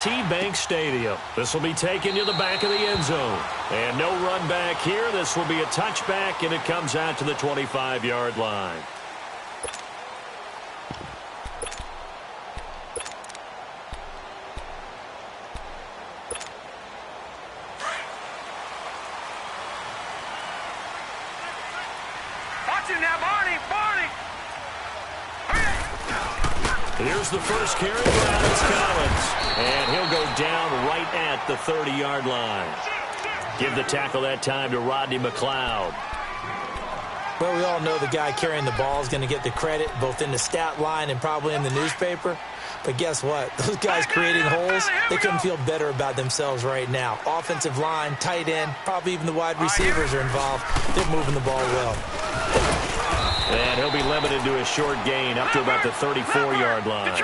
T-Bank Stadium. This will be taken to the back of the end zone. And no run back here. This will be a touchback, and it comes out to the 25-yard line. Here's the first carry for Alex Collins. And he'll go down right at the 30-yard line. Give the tackle that time to Rodney McLeod. Well, we all know the guy carrying the ball is going to get the credit, both in the stat line and probably in the newspaper. But guess what? Those guys creating holes, they couldn't feel better about themselves right now. Offensive line, tight end, probably even the wide receivers are involved. They're moving the ball well. And he'll be limited to a short gain up to about the 34-yard line.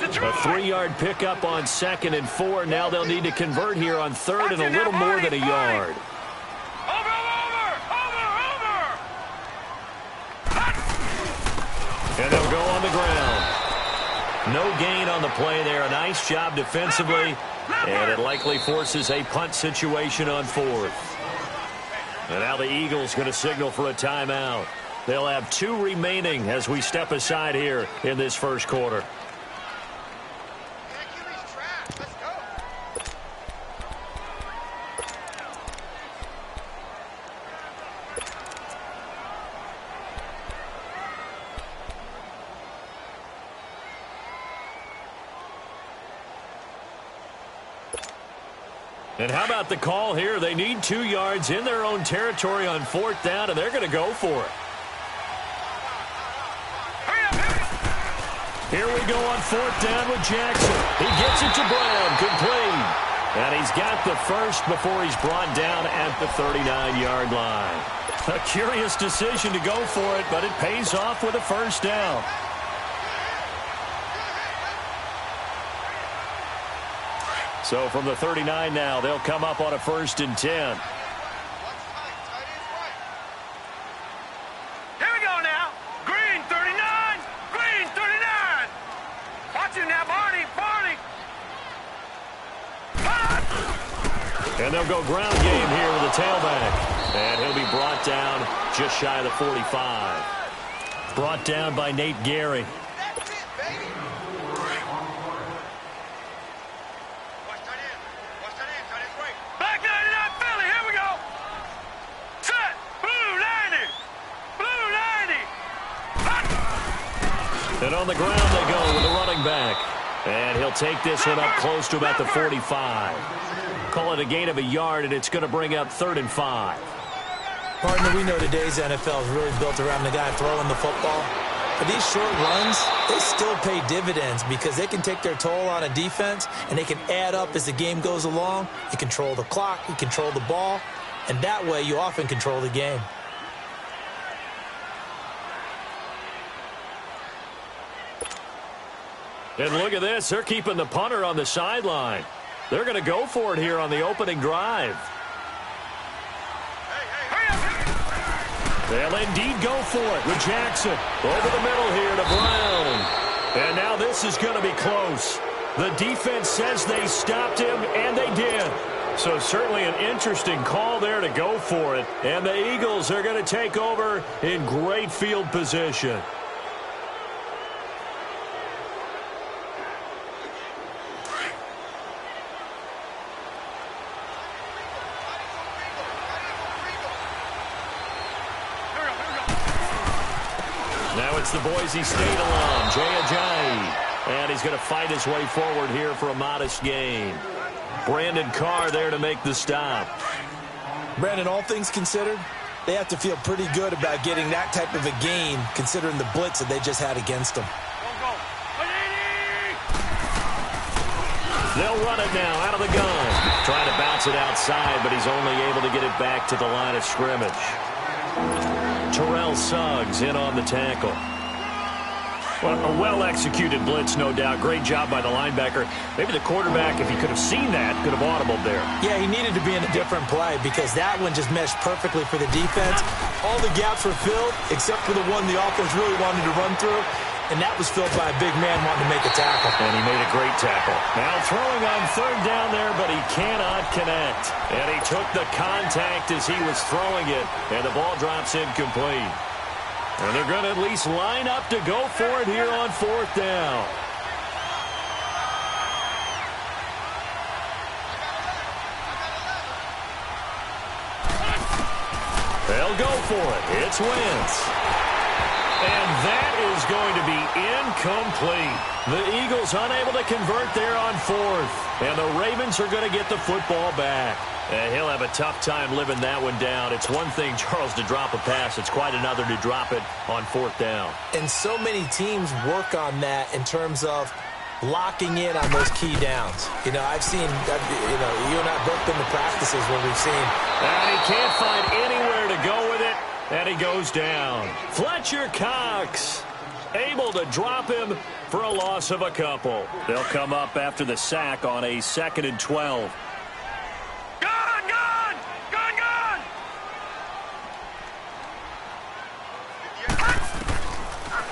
A 3-yard pickup on 2nd and 4. Now they'll need to convert here on 3rd and a little more than a yard. And they'll go on the ground. No gain on the play there. A nice job defensively. And it likely forces a punt situation on 4th. And now the Eagles going to signal for a timeout. They'll have 2 remaining as we step aside here in this first quarter. And how about the call here? They need 2 yards in their own territory on 4th down, and they're going to go for it. Here we go on 4th down with Jackson. He gets it to Brown, complete. And he's got the first before he's brought down at the 39-yard line. A curious decision to go for it, but it pays off with a first down. So from the 39 now, they'll come up on a 1st and 10. And they'll go ground game here with the tailback. And he'll be brought down just shy of the 45. Brought down by Nate Gary. Back 99 Philly, here we go. Set, blue 90. And on the ground they go with the running back. And he'll take this one up close to about the 45. Call it a gain of a yard, and it's going to bring up 3rd and 5. Partner, we know today's NFL is really built around the guy throwing the football. But these short runs, they still pay dividends because they can take their toll on a defense, and they can add up as the game goes along. You control the clock, you control the ball, and that way you often control the game. And look at this. They're keeping the punter on the sideline. They're going to go for it here on the opening drive. They'll indeed go for it with Jackson. Over the middle here to Brown. And now this is going to be close. The defense says they stopped him, and they did. So certainly an interesting call there to go for it. And the Eagles are going to take over in great field position. Now it's the Boise State alum, Jay Ajayi. And he's going to fight his way forward here for a modest gain. Brandon Carr there to make the stop. Brandon, all things considered, they have to feel pretty good about getting that type of a gain considering the blitz that they just had against them. They'll run it now out of the gun. Trying to bounce it outside, but he's only able to get it back to the line of scrimmage. Terrell Suggs in on the tackle. Well, a well-executed blitz, no doubt. Great job by the linebacker. Maybe the quarterback, if he could have seen that, could have audibled there. Yeah, he needed to be in a different play because that one just meshed perfectly for the defense. All the gaps were filled except for the one the offense really wanted to run through. and that was filled by a big man wanting to make a tackle. And he made a great tackle. Now throwing on third down there, but he cannot connect. And he took the contact as he was throwing it, and the ball drops incomplete. And they're going to at least line up to go for it here on fourth down. They'll go for it. It's Wentz. And that is going to be incomplete. The Eagles unable to convert there on fourth. And the Ravens are going to get the football back. And he'll have a tough time living that one down. It's one thing, Charles, to drop a pass. It's quite another to drop it on fourth down. And so many teams work on that in terms of locking in on those key downs. You know, I've seen, you and I both been to practices where we've seen. And he can't find anywhere to go with it, and he goes down. Fletcher Cox able to drop him for a loss of a couple. They'll come up after the sack on a 2nd and 12.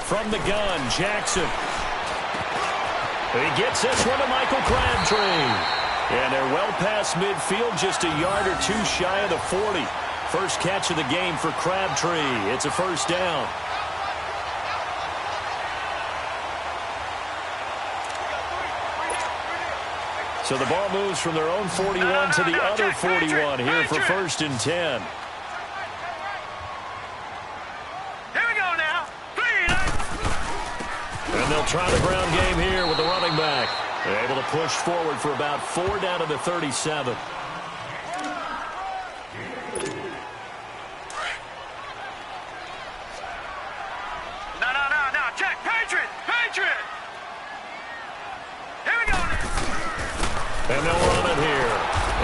From the gun, Jackson. He gets this one to Michael Crabtree. And they're well past midfield, just a yard or two shy of the 40. First catch of the game for Crabtree. It's a first down. So the ball moves from their own 41 to the other 41 here for 1st and 10. And they'll try the ground game here with the running back. They're able to push forward for about 4 down to the 37. No. Check. Patriot. Here we go. And they'll run it here.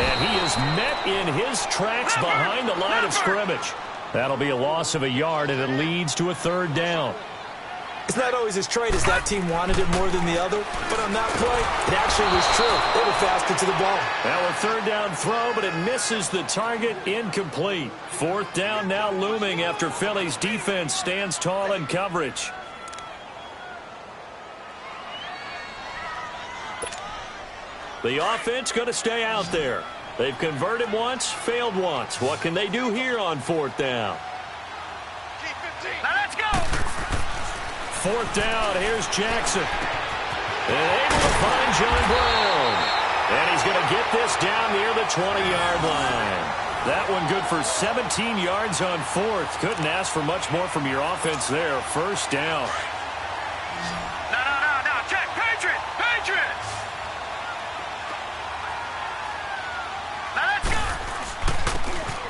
And he is met in his tracks behind the line of scrimmage. That'll be a loss of a yard, and it leads to a 3rd down. It's not always as straight as that team wanted it more than the other, but on that play, it actually was true. They were faster to the ball. Now a 3rd down throw, but it misses the target, incomplete. 4th down now looming after Philly's defense stands tall in coverage. The offense going to stay out there. They've converted once, failed once. What can they do here on 4th down? Now let's go. 4th down, here's Jackson. And able to find John Brown. And he's going to get this down near the 20-yard line. That one good for 17 yards on 4th. Couldn't ask for much more from your offense there. 1st down. No. Check. Patriot. Now let's go.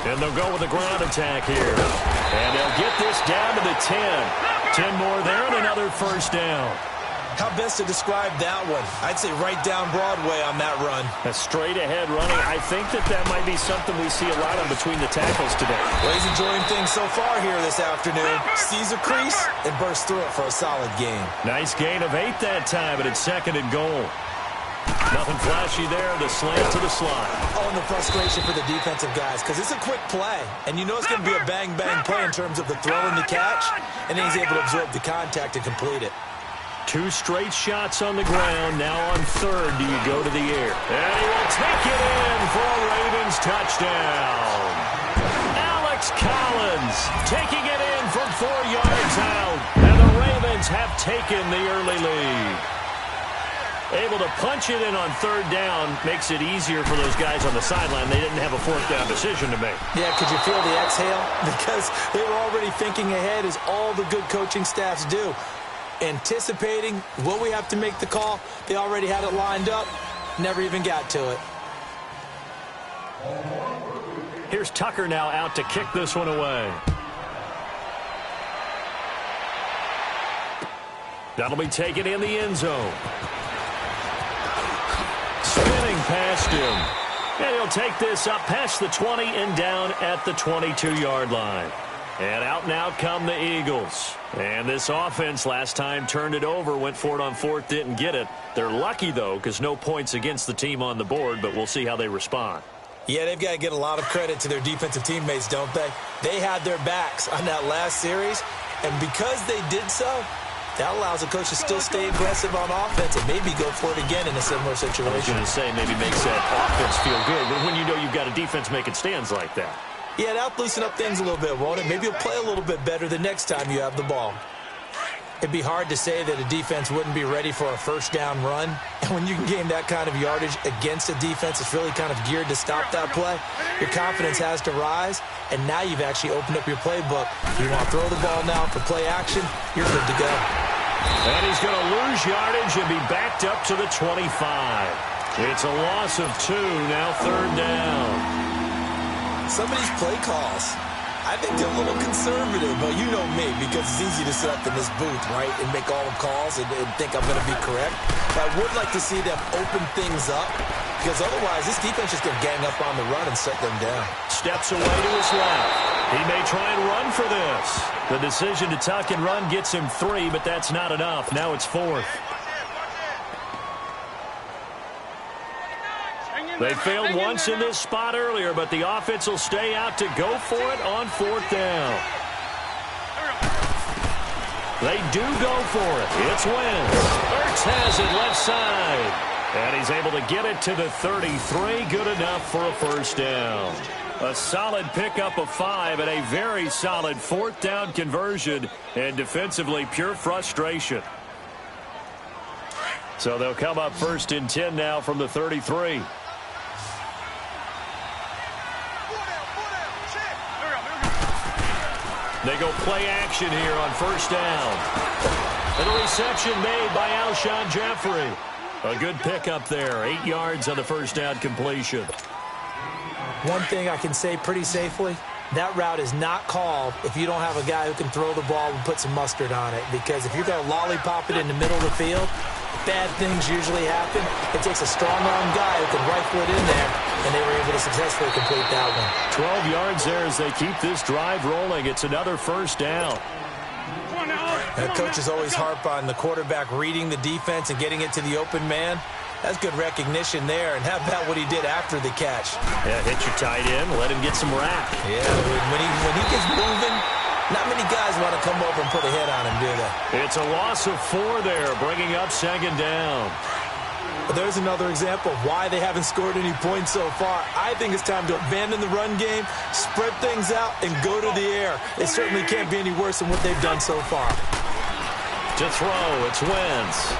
And they'll go with a ground attack here. And they'll get this down to the 10. 10 more there and another 1st down. How best to describe that one? I'd say right down Broadway on that run. A straight-ahead running. I think that might be something we see a lot of between the tackles today. Well, he's enjoying things so far here this afternoon. Sees a crease and bursts through it for a solid gain. Nice gain of 8 that time, but it's 2nd and goal. Nothing flashy there. The slant to the slot. Oh, and the frustration for the defensive guys, because it's a quick play. And you know it's going to be a bang-bang play in terms of the throw and the catch. And then he's able to absorb the contact and complete it. 2 straight shots on the ground. Now on 3rd, do you go to the air? And he will take it in for a Ravens touchdown. Alex Collins taking it in from 4 yards out. And the Ravens have taken the early lead. Able to punch it in on 3rd down makes it easier for those guys on the sideline. They didn't have a 4th down decision to make. Yeah, could you feel the exhale? Because they were already thinking ahead, as all the good coaching staffs do. Anticipating, will we have to make the call? They already had it lined up. Never even got to it. Here's Tucker now out to kick this one away. That'll be taken in the end zone. Spinning past him. And he'll take this up past the 20 and down at the 22-yard line. And out now come the Eagles. And this offense last time turned it over, went for it on 4th, didn't get it. They're lucky, though, because no points against the team on the board, but we'll see how they respond. Yeah, they've got to get a lot of credit to their defensive teammates, don't they? They had their backs on that last series, and because they did so, That allows the coach to still stay aggressive on offense and maybe go for it again in a similar situation. I was going to say maybe makes that offense feel good, but when you know you've got a defense making stands like that. Yeah, that'll loosen up things a little bit, won't it? Maybe you'll play a little bit better the next time you have the ball. It'd be hard to say that a defense wouldn't be ready for a first down run. And when you can gain that kind of yardage against a defense that's really kind of geared to stop that play, your confidence has to rise, and now you've actually opened up your playbook. If you want to throw the ball now for play action, you're good to go. And he's going to lose yardage and be backed up to the 25. It's a loss of 2, now third down. Some of these play calls, I think they're a little conservative, but you know me, because it's easy to sit up in this booth, right, and make all the calls and think I'm going to be correct. But I would like to see them open things up, because otherwise this defense is going to gang up on the run and set them down. Steps away to his left. He may try and run for this. The decision to tuck and run gets him 3, but that's not enough. Now it's 4th. They failed once in this spot earlier, but the offense will stay out to go for it on 4th down. They do go for it. It's Wentz. Ertz has it left side. And he's able to get it to the 33. Good enough for a first down. A solid pickup of 5 and a very solid 4th down conversion. And defensively, pure frustration. So they'll come up 1st and 10 now from the 33. They go play action here on 1st down. And a reception made by Alshon Jeffrey. A good pickup there. 8 yards on the 1st down completion. One thing I can say pretty safely, that route is not called if you don't have a guy who can throw the ball and put some mustard on it. Because if you're going to lollipop it in the middle of the field, bad things usually happen. It takes a strong-arm guy who can rifle it in there, and they were able to successfully complete that one. 12 yards there as they keep this drive rolling. It's another 1st down. And coaches always harp on the quarterback reading the defense and getting it to the open man. That's good recognition there. And how about what he did after the catch? Yeah, hit your tight end, let him get some rap. Yeah, when he gets moving, not many guys want to come over and put a hit on him, do they? It's a loss of 4 there, bringing up 2nd down. But there's another example of why they haven't scored any points so far. I think it's time to abandon the run game, spread things out, and go to the air. It certainly can't be any worse than what they've done so far. To throw, it's Wentz.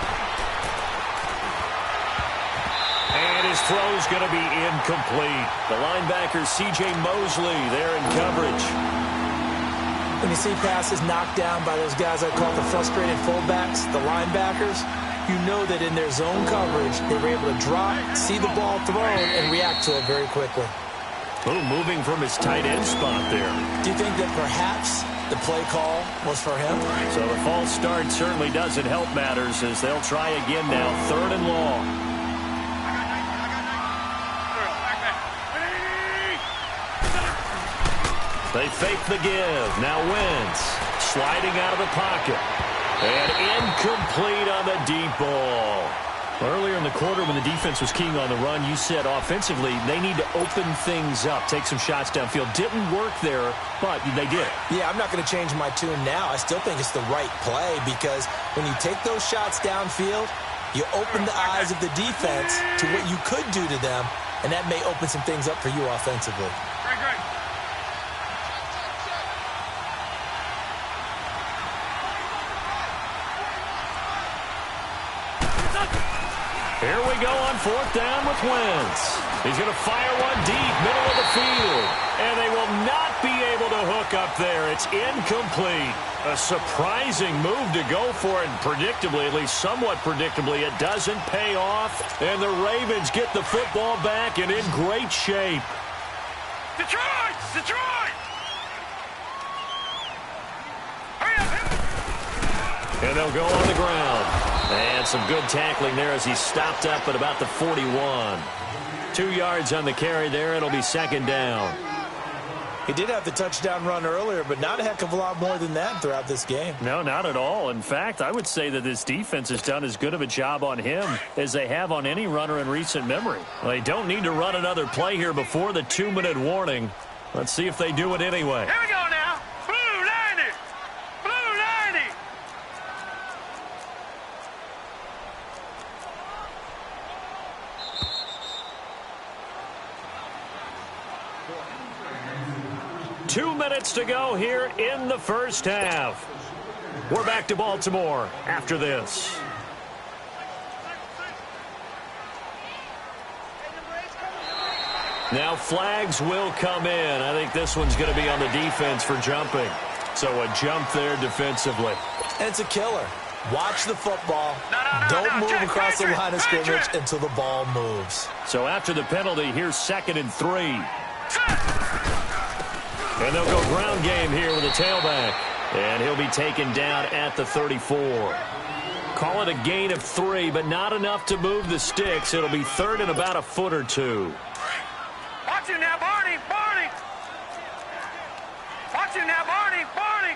And his throw's going to be incomplete. The linebacker, C.J. Mosley, there in coverage. When you see passes knocked down by those guys I call the frustrated fullbacks, the linebackers, you know that in their zone coverage, they were able to drop, see the ball thrown, and react to it very quickly. Oh, moving from his tight end spot there. Do you think that perhaps the play call was for him? So the false start certainly doesn't help matters as they'll try again now, 3rd and long. They fake the give. Now Wentz sliding out of the pocket. And incomplete on the deep ball. Earlier in the quarter when the defense was keying on the run, you said offensively they need to open things up, take some shots downfield. Didn't work there, but they did. Yeah, I'm not going to change my tune now. I still think it's the right play because when you take those shots downfield, you open the eyes of the defense to what you could do to them, and that may open some things up for you offensively. Great. Here we go on 4th down with Wentz. He's going to fire one deep, middle of the field. And they will not be able to hook up there. It's incomplete. A surprising move to go for it. And predictably, at least somewhat predictably, it doesn't pay off. And the Ravens get the football back and in great shape. Detroit! Hurry up! And they'll go on the ground. And some good tackling there as he stopped up at about the 41. 2 yards on the carry there. It'll be 2nd down. He did have the touchdown run earlier, but not a heck of a lot more than that throughout this game. No, not at all. In fact, I would say that this defense has done as good of a job on him as they have on any runner in recent memory. They don't need to run another play here before the 2-minute warning. Let's see if they do it anyway. Here we go now. Blue 90. 2 minutes to go here in the first half. We're back to Baltimore after this. Now flags will come in. I think this one's going to be on the defense for jumping. So a jump there defensively. And it's a killer. Watch the football. Don't move across the line of scrimmage until the ball moves. So after the penalty, here's 2nd and 3. And they'll go ground game here with a tailback. And he'll be taken down at the 34. Call it a gain of 3, but not enough to move the sticks. It'll be 3rd and about a foot or 2. Watch him now, Barney! Barney! Watch him now, Barney! Barney!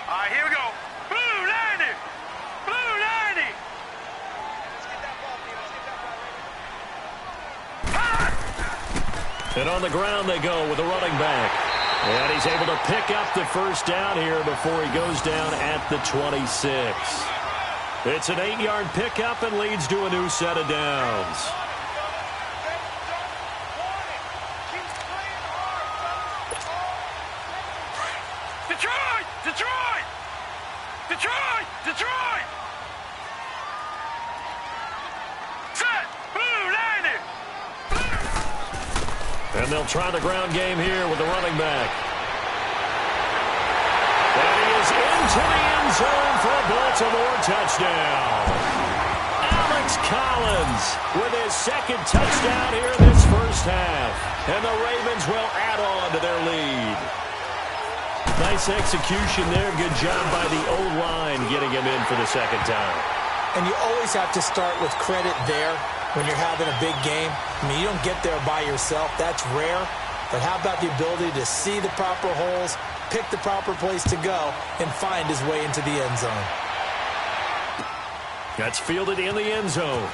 All right, here we go. Blue 90! Blue 90! And on the ground they go with the running back. And he's able to pick up the first down here before he goes down at the 26. It's an 8-yard pickup and leads to a new set of downs. Detroit! Detroit! Detroit! Detroit! Set! Blue 90! And they'll try the ground game here with the running back. And he is into the end zone for a Baltimore touchdown. Alex Collins with his 2nd touchdown here in this first half. And the Ravens will add on to their lead. Nice execution there. Good job by the O-line getting him in for the 2nd time. And you always have to start with credit there when you're having a big game. I mean, you don't get there by yourself. That's rare. But how about the ability to see the proper holes, pick the proper place to go, and find his way into the end zone? That's fielded in the end zone.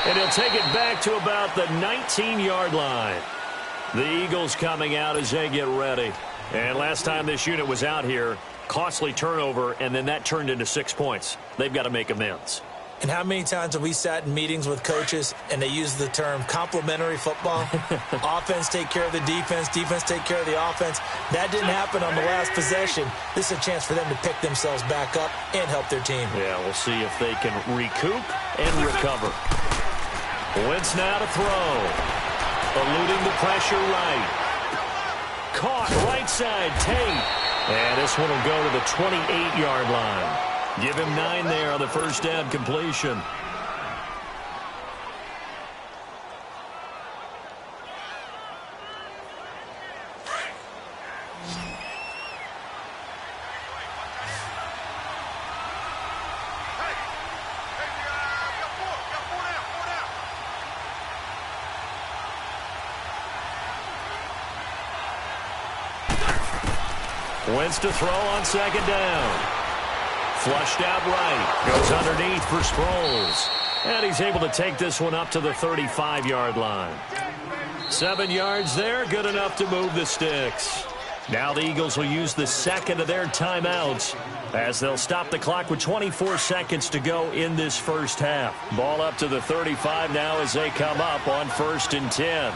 And he'll take it back to about the 19-yard line. The Eagles coming out as they get ready. And last time this unit was out here, costly turnover, and then that turned into 6 points. They've got to make amends. And how many times have we sat in meetings with coaches and they use the term complementary football? Offense take care of the defense, defense take care of the offense. That didn't happen on the last possession. This is a chance for them to pick themselves back up and help their team. Yeah, we'll see if they can recoup and recover. Wentz now to throw. Eluding the pressure right. Caught right side, Tate. And this one will go to the 28-yard line. Give him 9 there on the first down completion. Wentz to throw on 2nd down. Flushed out right. Goes underneath for Sproles. And he's able to take this one up to the 35-yard line. 7 yards there. Good enough to move the sticks. Now the Eagles will use the 2nd of their timeouts as they'll stop the clock with 24 seconds to go in this first half. Ball up to the 35 now as they come up on 1st and 10.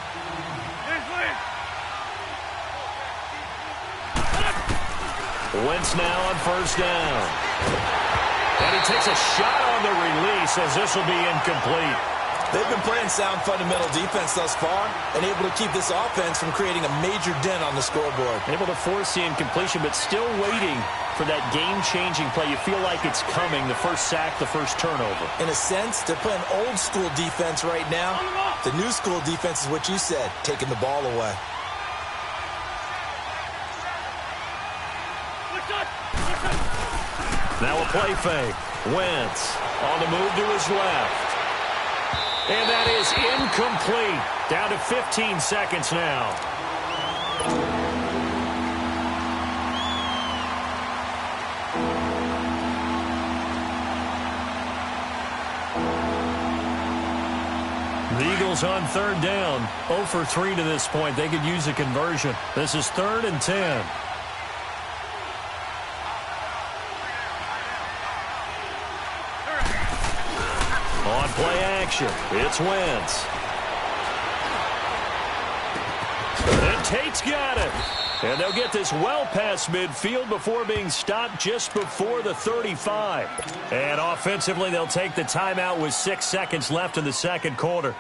Wentz now on 1st down. And he takes a shot on the release as this will be incomplete. They've been playing sound fundamental defense thus far and able to keep this offense from creating a major dent on the scoreboard. Able to force the incompletion, but still waiting for that game-changing play. You feel like it's coming, the first sack, the first turnover. In a sense, they're playing old-school defense right now. The new-school defense is what you said, taking the ball away. Now a play fake. Wentz on the move to his left. And that is incomplete. Down to 15 seconds now. The Eagles on 3rd down. 0 for 3 to this point. They could use a conversion. This is 3rd and 10. On play action, it's Wentz. Tate's got it. And they'll get this well past midfield before being stopped just before the 35. And offensively, they'll take the timeout with 6 seconds left in the second quarter.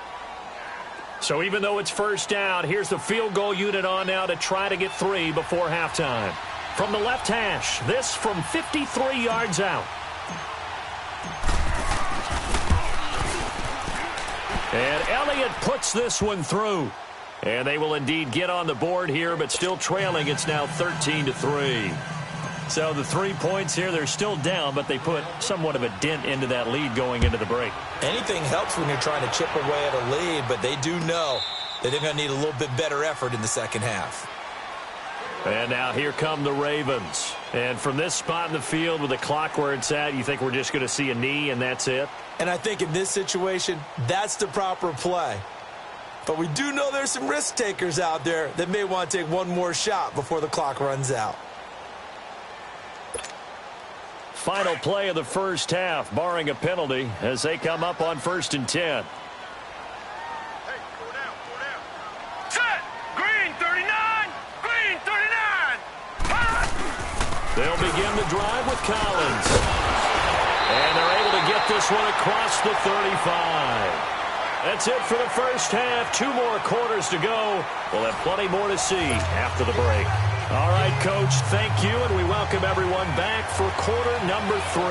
So even though it's first down, here's the field goal unit on now to try to get 3 before halftime. From the left hash, this from 53 yards out. And Elliott puts this one through. And they will indeed get on the board here, but still trailing. It's now 13-3. So the 3 points here, they're still down, but they put somewhat of a dent into that lead going into the break. Anything helps when you're trying to chip away at a lead, but they do know that they're going to need a little bit better effort in the second half. And now here come the Ravens. And from this spot in the field with the clock where it's at, you think we're just going to see a knee and that's it? And I think in this situation, that's the proper play. But we do know there's some risk takers out there that may want to take one more shot before the clock runs out. Final play of the first half, barring a penalty, as they come up on 1st and 10. Set! Green 39! Green 39! They'll begin the drive with Collins. And they're able to get this one across the 35. That's it for the first half. 2 more quarters to go. We'll have plenty more to see after the break. All right, Coach, thank you, and we welcome everyone back for quarter number 3.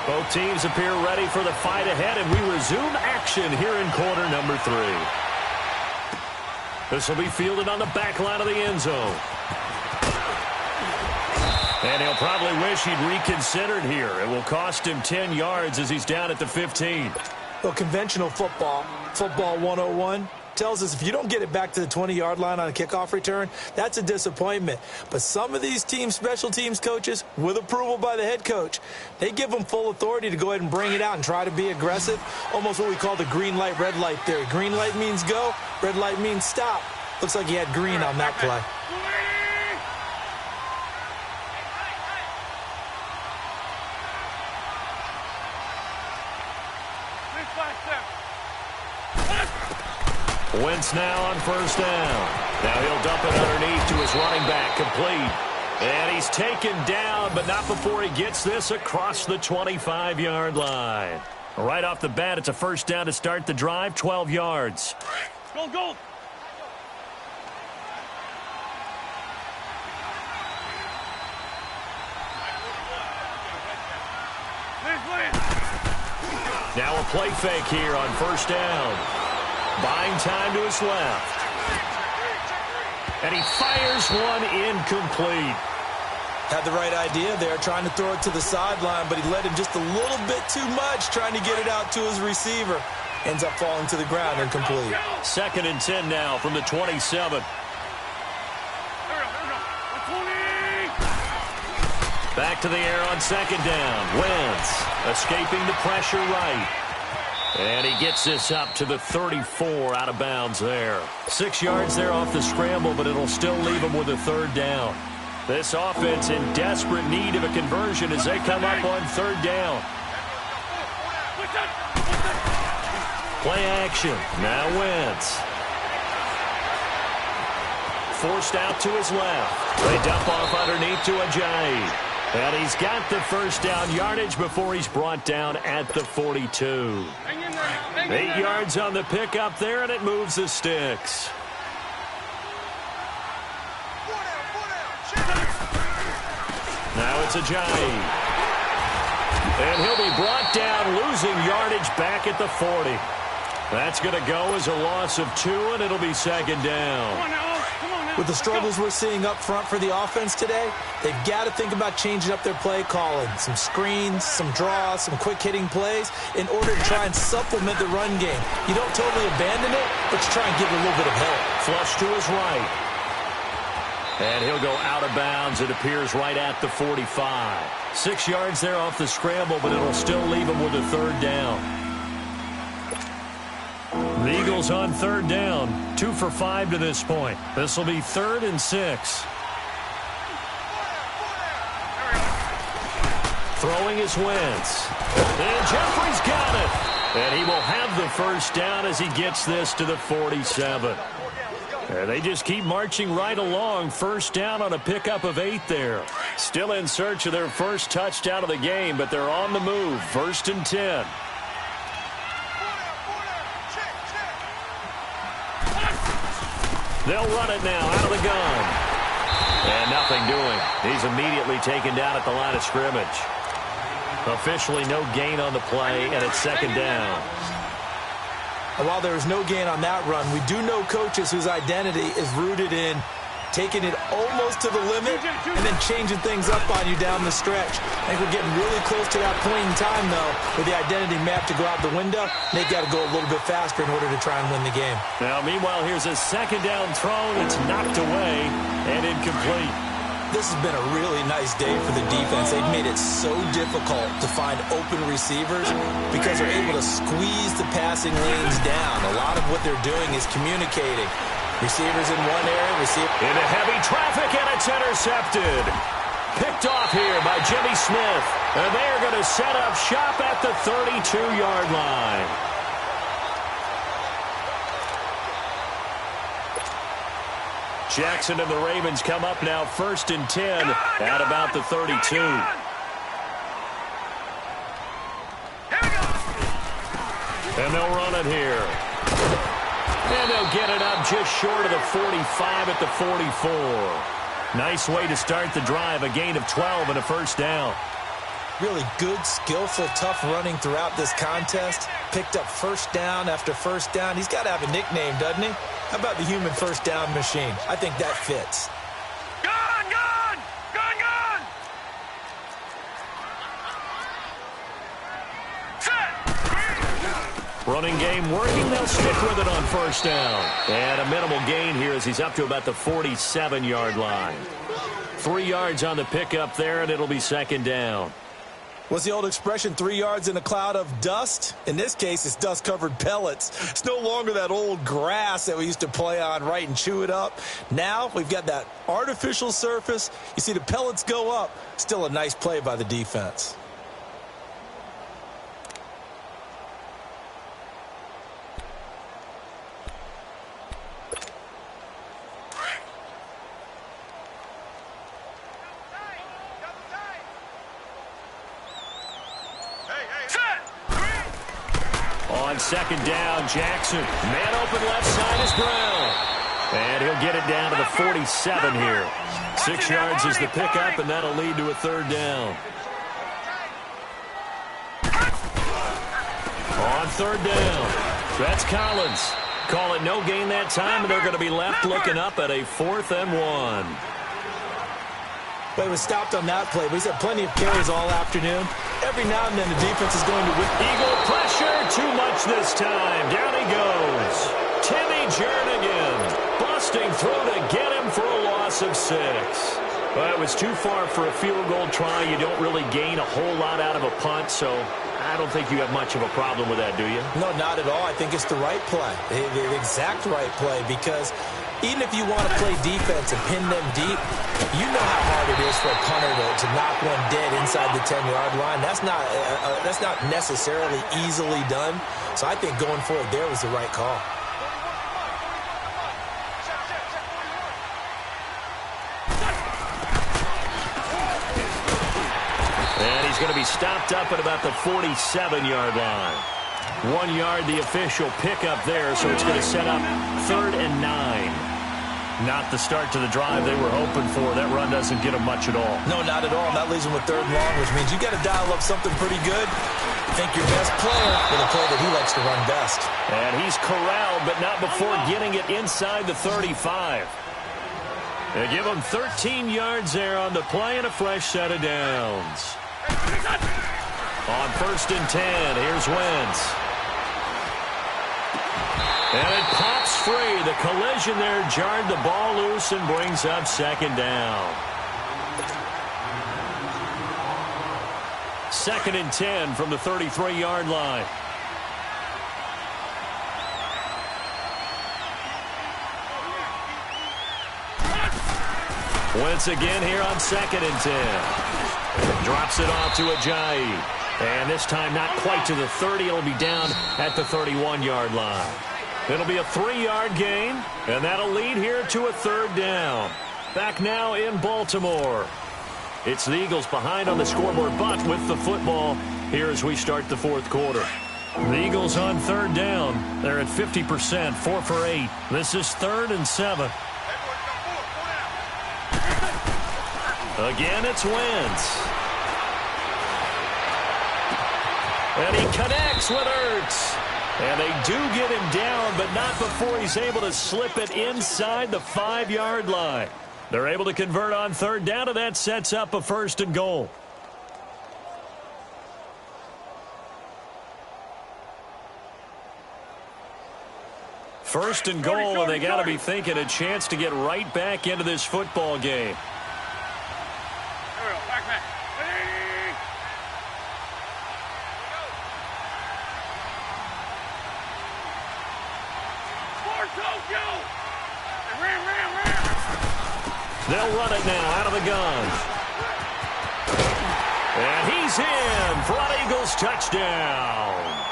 Both teams appear ready for the fight ahead, and we resume action here in quarter number 3. This will be fielded on the back line of the end zone. And he'll probably wish he'd reconsidered here. It will cost him 10 yards as he's down at the 15. Well, conventional football 101, tells us if you don't get it back to the 20-yard line on a kickoff return, that's a disappointment. But some of these teams, special teams coaches, with approval by the head coach, they give them full authority to go ahead and bring it out and try to be aggressive, almost what we call the green light, red light theory. Green light means go, red light means stop. Looks like he had green on that play. Wentz now on first down. Now he'll dump it underneath to his running back, complete. And he's taken down, but not before he gets this across the 25-yard line. Right off the bat, it's a first down to start the drive, 12 yards. Go, go. Now a play fake here on first down. Buying time to his left. And he fires one incomplete. Had the right idea there, trying to throw it to the sideline, but he led him just a little bit too much, trying to get it out to his receiver. Ends up falling to the ground incomplete. 2nd and 10 now from the 27. Back to the air on 2nd down. Wentz escaping the pressure right. And he gets this up to the 34 out of bounds there. 6 yards there off the scramble, but it'll still leave him with a 3rd down. This offense in desperate need of a conversion as they come up on 3rd down. Play action. Now Wentz. Forced out to his left. They dump off underneath to Ajayi. And he's got the first down yardage before he's brought down at the 42. 8 yards on the pickup there, and it moves the sticks. Now it's Ajayi. And he'll be brought down, losing yardage back at the 40. That's going to go as a loss of 2, and it'll be 2nd down. With the struggles we're seeing up front for the offense today, they've got to think about changing up their play calling. Some screens, some draws, some quick-hitting plays in order to try and supplement the run game. You don't totally abandon it, but you try and give it a little bit of help. Flush to his right. And he'll go out of bounds, it appears, right at the 45. 6 yards there off the scramble, but it'll still leave him with a 3rd down. The Eagles on 3rd down, 2 for 5 to this point. This will be 3rd and 6. Throwing is Wentz. And Jeffrey's got it. And he will have the first down as he gets this to the 47. They just keep marching right along. First down on a pickup of 8 there. Still in search of their first touchdown of the game, but they're on the move. 1st and 10. They'll run it now out of the gun. And nothing doing. He's immediately taken down at the line of scrimmage. Officially no gain on the play, and it's 2nd down. And while there is no gain on that run, we do know coaches whose identity is rooted in taking it almost to the limit and then changing things up on you down the stretch. I think we're getting really close to that point in time, though, where the identity map to go out the window, they've got to go a little bit faster in order to try and win the game. Now, meanwhile, here's a 2nd down throw that's knocked away and incomplete. This has been a really nice day for the defense. They've made it so difficult to find open receivers because they're able to squeeze the passing lanes down. A lot of what they're doing is communicating. Receivers in one area, into heavy traffic, and it's intercepted. Picked off here by Jimmy Smith. And they are going to set up shop at the 32-yard line. Jackson and the Ravens come up now 1st and 10 at about the 32. And they'll run it here. And they'll get it up just short of the 45 at the 44. Nice way to start the drive, a gain of 12 and a 1st down. Really good, skillful, tough running throughout this contest. Picked up 1st down after 1st down. He's got to have a nickname, doesn't he? How about the human 1st down machine? I think that fits. Gun, gun! Gun, gun! Set! Running game working. They'll stick with it on 1st down. And a minimal gain here as he's up to about the 47-yard line. 3 yards on the pickup there, and it'll be 2nd down. What's the old expression, 3 yards in a cloud of dust? In this case, it's dust-covered pellets. It's no longer that old grass that we used to play on, right, and chew it up. Now we've got that artificial surface. You see the pellets go up. Still a nice play by the defense. On 2nd down, Jackson. Man open left side is Brown. And he'll get it down to the 47 here. 6 yards is the pickup, and that'll lead to a 3rd down. On 3rd down, that's Collins. Call it no gain that time, and they're going to be left looking up at a 4th and 1. But he was stopped on that play, but he's had plenty of carries all afternoon. Every now and then the defense is going to whip. Eagle pressure, too much this time. Down he goes. Timmy Jernigan busting through to get him for a loss of 6. Well, it was too far for a field goal try. You don't really gain a whole lot out of a punt, so I don't think you have much of a problem with that, do you? No, not at all. I think it's the right play, the exact right play, because even if you want to play defense and pin them deep, you know how hard it is for a punter to knock one dead inside the 10-yard line. That's not necessarily easily done. So I think going for it there was the right call. And he's going to be stopped up at about the 47-yard line. 1 yard, the official pickup there, so it's going to set up 3rd and 9. Not the start to the drive they were hoping for. That run doesn't get them much at all. No, not at all. That leaves them with 3rd and long, which means you got to dial up something pretty good. Think your best player with a play that he likes to run best. And he's corralled, but not before getting it inside the 35. They give him 13 yards there on the play and a fresh set of downs. On 1st and 10, here's Wentz. And it pops free. The collision there jarred the ball loose and brings up 2nd down. 2nd and 10 from the 33-yard line. Wentz again here on 2nd and 10. Drops it off to Ajayi. And this time not quite to the 30. It'll be down at the 31-yard line. It'll be a 3-yard gain, and that'll lead here to a 3rd down. Back now in Baltimore. It's the Eagles behind on the scoreboard, but with the football here as we start the 4th quarter. The Eagles on 3rd down. They're at 50%, 4 for 8. This is 3rd and 7. Again, it's Wentz. And he connects with Ertz. And they do get him down, but not before he's able to slip it inside the 5-yard line. They're able to convert on 3rd down, and that sets up a 1st and goal. First and goal, and they got to be thinking a chance to get right back into this football game. They'll run it now out of the gun. And he's in for an Eagles touchdown.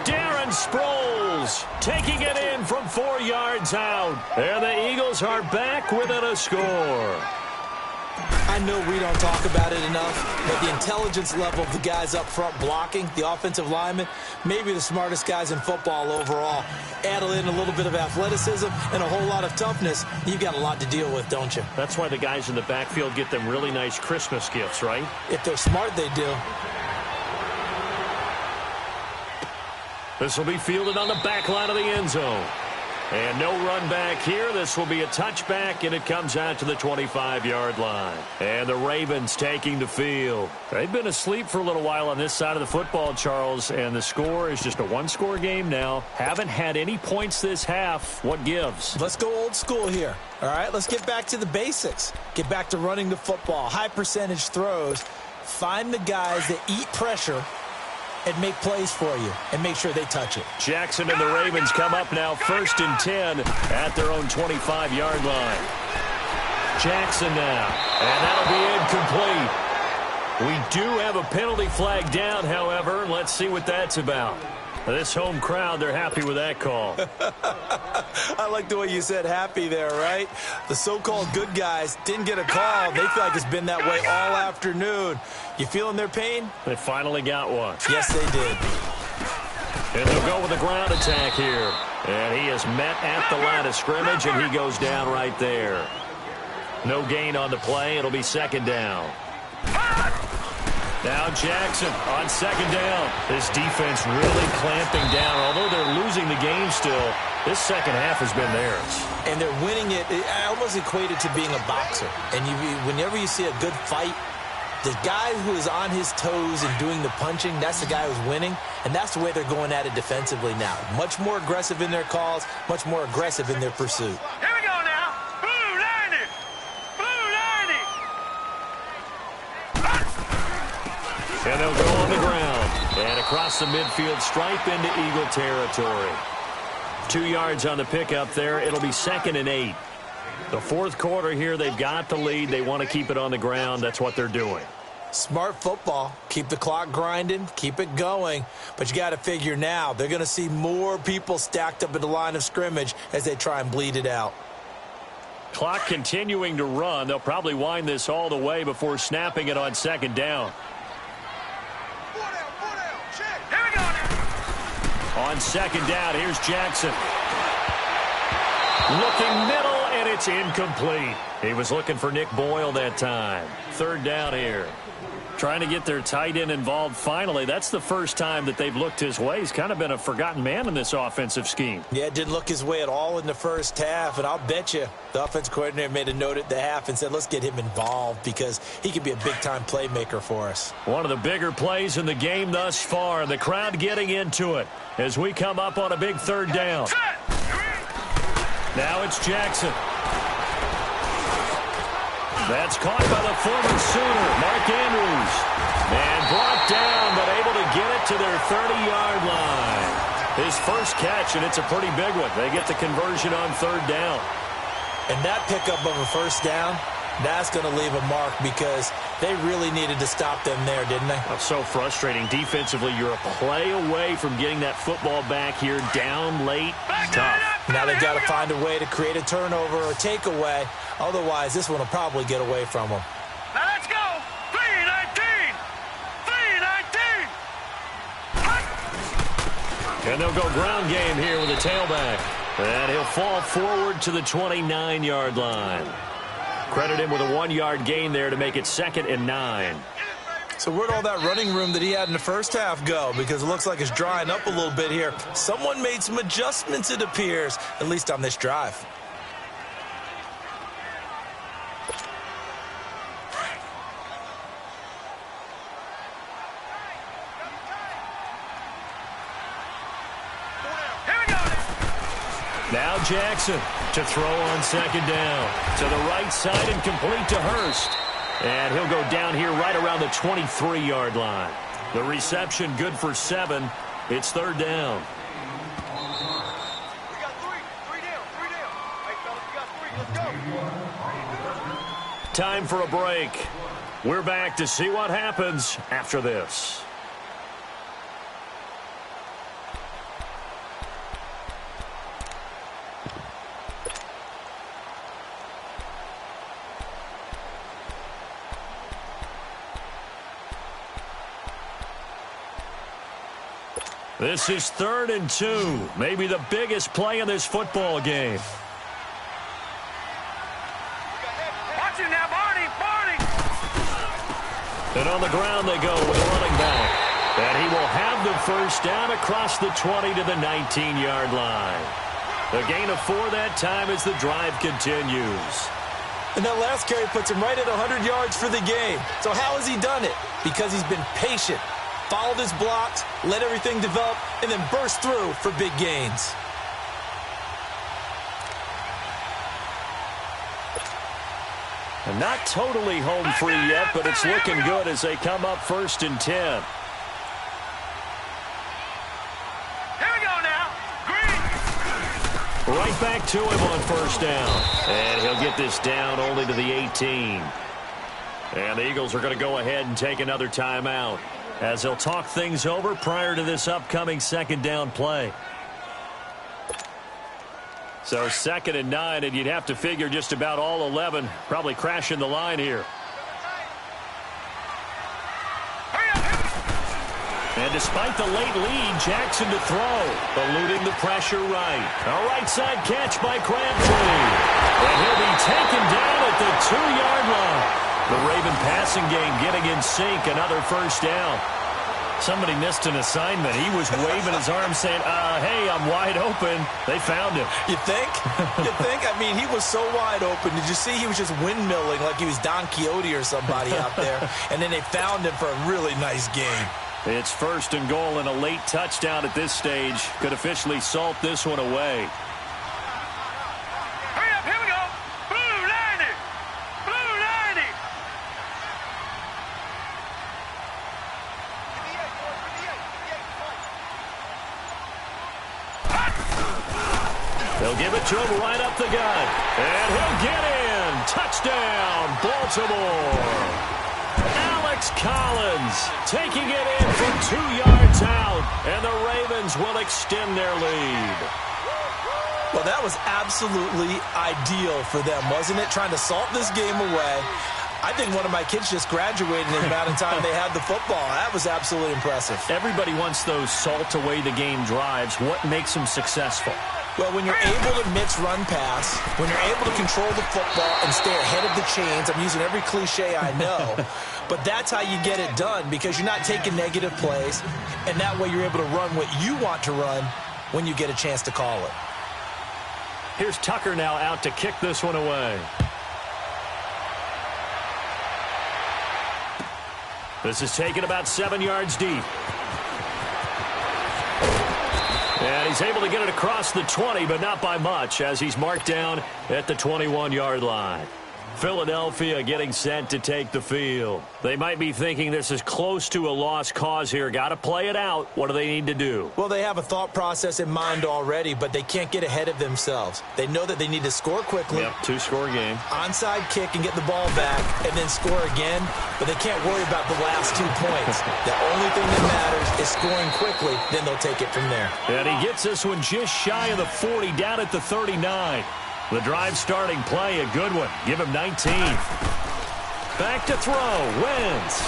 Darren Sproles taking it in from 4 yards out. And the Eagles are back within a score. I know we don't talk about it enough, but the intelligence level of the guys up front blocking, the offensive linemen, maybe the smartest guys in football overall. Add in a little bit of athleticism and a whole lot of toughness, you've got a lot to deal with, don't you? That's why the guys in the backfield get them really nice Christmas gifts, right? If they're smart, they do. This will be fielded on the back line of the end zone. And no run back here. This will be a touchback, and it comes out to the 25-yard line. And the Ravens taking the field. They've been asleep for a little while on this side of the football, Charles, and the score is just a 1-score game now. Haven't had any points this half. What gives? Let's go old school here. All right, let's get back to the basics. Get back to running the football, high percentage throws. Find the guys that eat pressure and make plays for you, and make sure they touch it. Jackson and the Ravens come up now 1st and 10 at their own 25-yard line. Jackson now, and that'll be incomplete. We do have a penalty flag down, however. Let's see what that's about. This home crowd, they're happy with that call. I like the way you said happy there, right? The so-called good guys didn't get a call. They feel like it's been that way all afternoon. You feeling their pain? They finally got one. Yes, they did. And they'll go with a ground attack here. And he is met at the line of scrimmage, and he goes down right there. No gain on the play. It'll be 2nd down. Now Jackson on 2nd down. This defense really clamping down. Although they're losing the game still, this second half has been theirs. And they're winning it. I almost equate it to being a boxer. And whenever you see a good fight, the guy who is on his toes and doing the punching, that's the guy who's winning. And that's the way they're going at it defensively now. Much more aggressive in their calls, much more aggressive in their pursuit. Here we go now. Blue 90. Blue 90. And they'll go on the ground. And across the midfield stripe into Eagle territory. 2 yards on the pickup there. It'll be 2nd and 8. The 4th quarter here, they've got the lead. They want to keep it on the ground. That's what they're doing. Smart football. Keep the clock grinding. Keep it going. But you got to figure now, they're going to see more people stacked up at the line of scrimmage as they try and bleed it out. Clock continuing to run. They'll probably wind this all the way before snapping it on 2nd down. Here we go now. On 2nd down, here's Jackson. Looking middle, and it's incomplete. He was looking for Nick Boyle that time. 3rd down here. Trying to get their tight end involved finally. That's the first time that they've looked his way. He's kind of been a forgotten man in this offensive scheme. Yeah, it didn't look his way at all in the first half, and I'll bet you the offense coordinator made a note at the half and said, let's get him involved because he could be a big-time playmaker for us. One of the bigger plays in the game thus far. The crowd getting into it as we come up on a big 3rd down. Now it's Jackson. That's caught by the former Sooner, Mark Andrews. And brought down, but able to get it to their 30-yard line. His first catch, and it's a pretty big one. They get the conversion on 3rd down. And that pickup of a 1st down, That's going to leave a mark because they really needed to stop them there, didn't they? Oh, so frustrating. Defensively, you're a play away from getting that football back here down late. It's tough. Now they've got to find a way to create a turnover or takeaway. Otherwise, this one will probably get away from them. Now let's go. 3-19. 3-19. And they'll go ground game here with a tailback. And he'll fall forward to the 29-yard line. Credit him with a 1-yard gain there to make it 2nd and 9. So where'd all that running room that he had in the first half go? Because it looks like it's drying up a little bit here. Someone made some adjustments, it appears, at least on this drive. Now Jackson to throw on 2nd down. To the right side and complete to Hurst. And he'll go down here right around the 23-yard line. The reception good for 7. It's 3rd down. We got 3. 3 down. 3 down. Hey, fellas, we got 3. Let's go. Time for a break. We're back to see what happens after this. This is 3rd and 2. Maybe the biggest play in this football game. Watch him now, Barney. Barney. And on the ground they go with a running back. And he will have the first down across the 20 to the 19-yard line. A gain of 4 that time as the drive continues. And that last carry puts him right at 100 yards for the game. So how has he done it? Because he's been patient. Followed his blocks, let everything develop, and then burst through for big gains. And not totally home free yet, but it's looking good as they come up 1st and 10. Here we go now. Green. Right back to him on 1st down. And he'll get this down only to the 18. And the Eagles are going to go ahead and take another timeout, as they'll talk things over prior to this upcoming 2nd down play. So 2nd and 9, and you'd have to figure just about all 11 probably crashing the line here. And despite the late lead, Jackson to throw, eluding the pressure right. A right side catch by Crabtree. And he'll be taken down at the 2-yard line. The Raven passing game getting in sync, another 1st down. Somebody missed an assignment. He was waving his arms saying, hey, I'm wide open. They found him. You think? You think? I mean, he was so wide open. Did you see he was just windmilling like he was Don Quixote or somebody out there? And then they found him for a really nice game. It's 1st and goal, and a late touchdown at this stage could officially salt this one away. Hurry up, here we go. Blue 90. Blue 90. They'll give it to him right up the gut. And he'll get in. Touchdown, Baltimore. Alex Collins taking it in from 2 yards out. And the Ravens will extend their lead. Well, that was absolutely ideal for them, wasn't it? Trying to salt this game away. I think one of my kids just graduated in the amount of time they had the football. That was absolutely impressive. Everybody wants those salt away the game drives. What makes them successful? Well, when you're able to mix run-pass, when you're able to control the football and stay ahead of the chains, I'm using every cliche I know, but that's how you get it done, because you're not taking negative plays, and that way you're able to run what you want to run when you get a chance to call it. Here's Tucker now out to kick this one away. This is taken about 7 yards deep. And he's able to get it across the 20, but not by much, as he's marked down at the 21-yard line. Philadelphia getting set to take the field. They might be thinking this is close to a lost cause here. Got to play it out. What do they need to do? Well, they have a thought process in mind already, but they can't get ahead of themselves. They know that they need to score quickly. Yep, two-score game. Onside kick and get the ball back and then score again, but they can't worry about the last 2 points. The only thing that matters is scoring quickly, then they'll take it from there. And he gets this one just shy of the 40, down at the 39. The drive starting play, a good one. Give him 19. Back to throw. Wentz.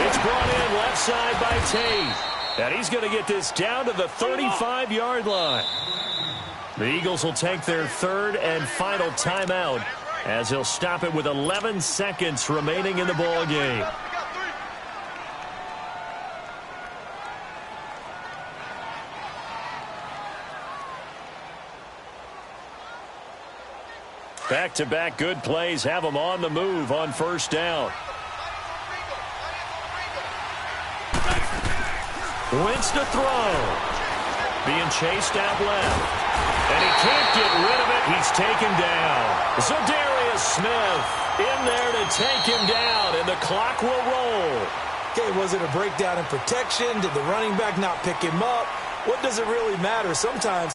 It's brought in left side by Tate. And he's going to get this down to the 35-yard line. The Eagles will take their third and final timeout as he'll stop it with 11 seconds remaining in the ball game. Back-to-back good plays have them on the move on first down. Wentz to throw. Being chased out left. And he can't get rid of it. He's taken down. Zadarius Smith in there to take him down, and the clock will roll. Okay, was it a breakdown in protection? Did the running back not pick him up? What does it really matter? Sometimes